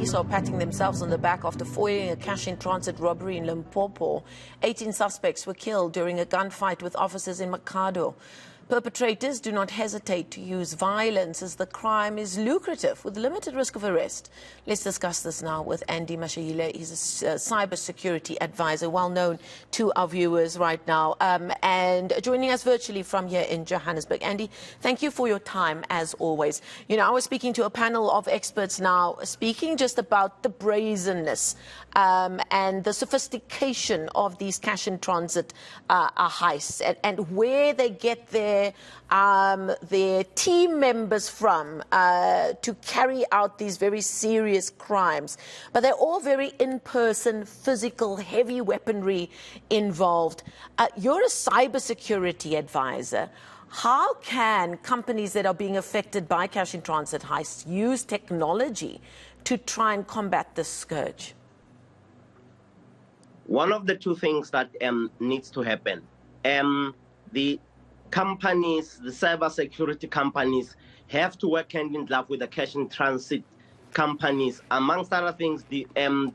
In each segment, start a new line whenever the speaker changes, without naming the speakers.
police are patting themselves on the back after foiling a cash-in-transit robbery in Limpopo. 18 suspects were killed during a gunfight with officers in Makhado. Perpetrators do not hesitate to use violence as the crime is lucrative with limited risk of arrest. Let's discuss this now with Andy Mashaile. He's a cybersecurity advisor, well known to our viewers right now, and joining us virtually from here in Johannesburg. Andy, thank you for your time as always. You know, I was speaking to a panel of experts now, speaking just about the brazenness and the sophistication of these cash-in-transit heists and where they get their team members from to carry out these very serious crimes. But they're all very in-person, physical, heavy weaponry involved. You're a cybersecurity advisor. How can companies that are being affected by cash-in-transit heists use technology to try and combat this scourge?
One of the two things that needs to happen, the companies, the cybersecurity companies, have to work hand in glove with the cash-in-transit companies. Amongst other things,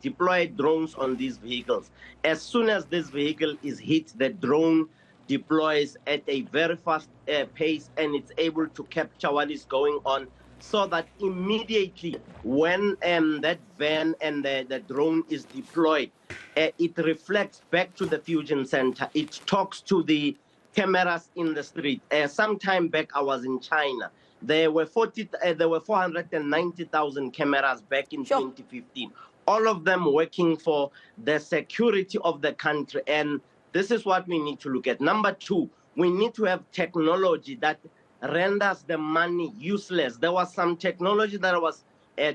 deploy drones on these vehicles. As soon as this vehicle is hit, the drone deploys at a very fast pace, and it's able to capture what is going on, so that immediately when that van and the drone is deployed, it reflects back to the fusion center. It talks to the cameras in the street. Some time back, I was in China. There were 490,000 cameras back in 2015. All of them working for the security of the country. And this is what we need to look at. Number two, we need to have technology that renders the money useless. There was some technology that was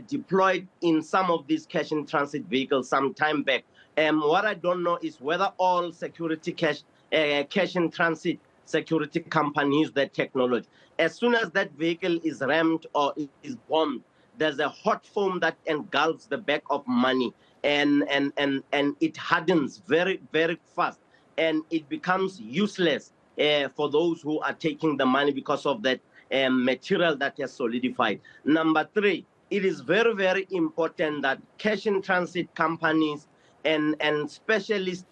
deployed in some of these cash-in-transit vehicles some time back. What I don't know is whether all security cash-in-transit security companies use that technology. As soon as that vehicle is rammed or is bombed, there's a hot foam that engulfs the bag of money, and it hardens very, very fast, and it becomes useless for those who are taking the money because of that material that has solidified. Number three, it is very, very important that cash-in-transit companies and specialist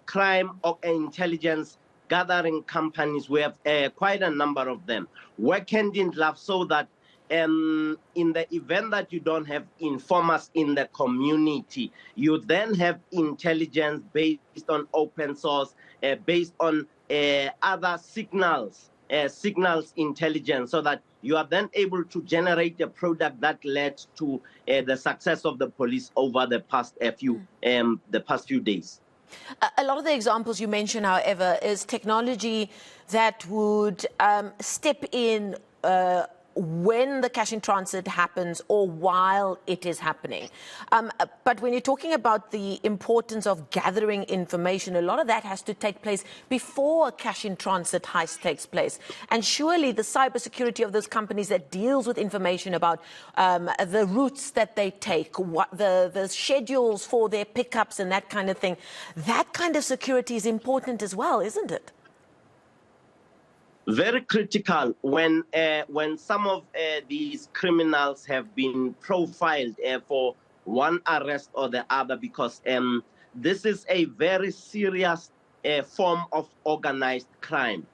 crime or intelligence gathering companies, we have quite a number of them, work hand in glove so that in the event that you don't have informers in the community, you then have intelligence based on open source, based on other signals intelligence, so that you are then able to generate a product that led to the success of the police over the past few days.
A lot of the examples you mention, however, is technology that would step in when the cash-in-transit happens or while it is happening. But when you're talking about the importance of gathering information, a lot of that has to take place before a cash-in-transit heist takes place. And surely the cybersecurity of those companies that deals with information about the routes that they take, the schedules for their pickups and that kind of thing, that kind of security is important as well, isn't it?
Very critical when some of these criminals have been profiled for one arrest or the other, because this is a very serious form of organized crime.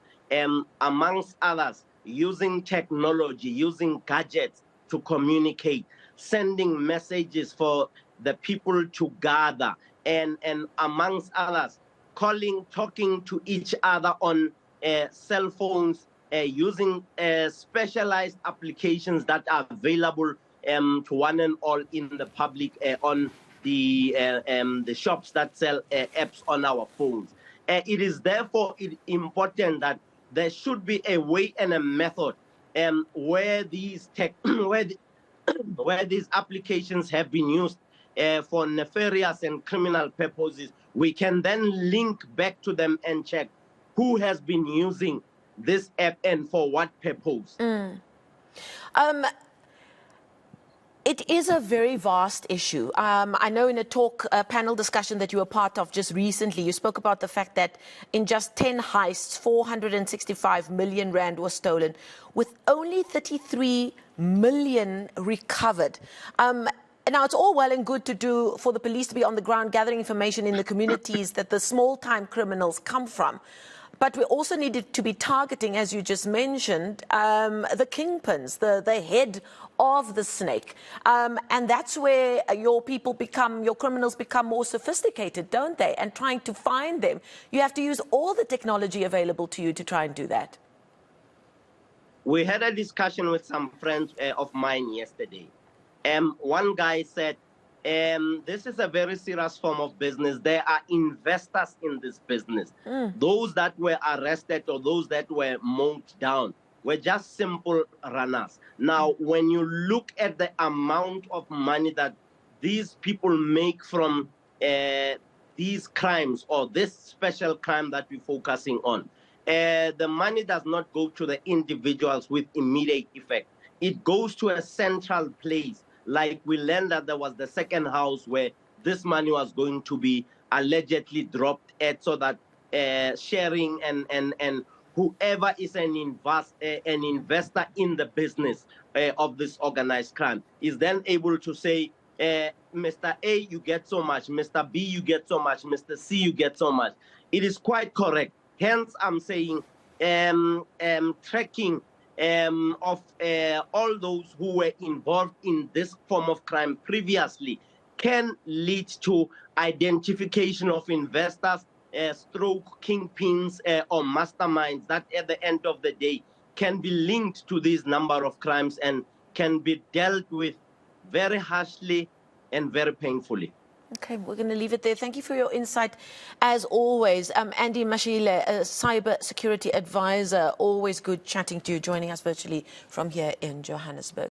Amongst others, using technology, using gadgets to communicate, sending messages for the people to gather, and amongst others, calling, talking to each other on cell phones, using specialized applications that are available to one and all in the public on the shops that sell apps on our phones. It is therefore important that there should be a way and a method where these where these applications have been used for nefarious and criminal purposes. We can then link back to them and check who has been using this app and for what purpose.
It is a very vast issue. I know in a panel discussion that you were part of just recently, you spoke about the fact that in just 10 heists, 465 million rand was stolen, with only 33 million recovered. now it's all well and good to do for the police to be on the ground gathering information in the communities that the small-time criminals come from. But we also needed to be targeting, as you just mentioned, the kingpins, the head of the snake. And that's where your criminals become more sophisticated, don't they? And trying to find them, you have to use all the technology available to you to try and do that.
We had a discussion with some friends of mine yesterday. One guy said, this is a very serious form of business. There are investors in this business. Those that were arrested or those that were mowed down were just simple runners. Now, when you look at the amount of money that these people make from these crimes or this special crime that we're focusing on, the money does not go to the individuals with immediate effect. It goes to a central place. Like we learned that there was the second house where this money was going to be allegedly dropped at, so that sharing and whoever is an investor in the business of this organized crime is then able to say, Mr. A, you get so much, Mr. B, you get so much, Mr. C, you get so much. It is quite correct. Hence, I'm saying tracking of all those who were involved in this form of crime previously can lead to identification of investors, stroke kingpins or masterminds that at the end of the day can be linked to this number of crimes and can be dealt with very harshly and very painfully.
Okay, we're going to leave it there. Thank you for your insight, as always. Andy Mashaile, a cyber security advisor, always good chatting to you, joining us virtually from here in Johannesburg.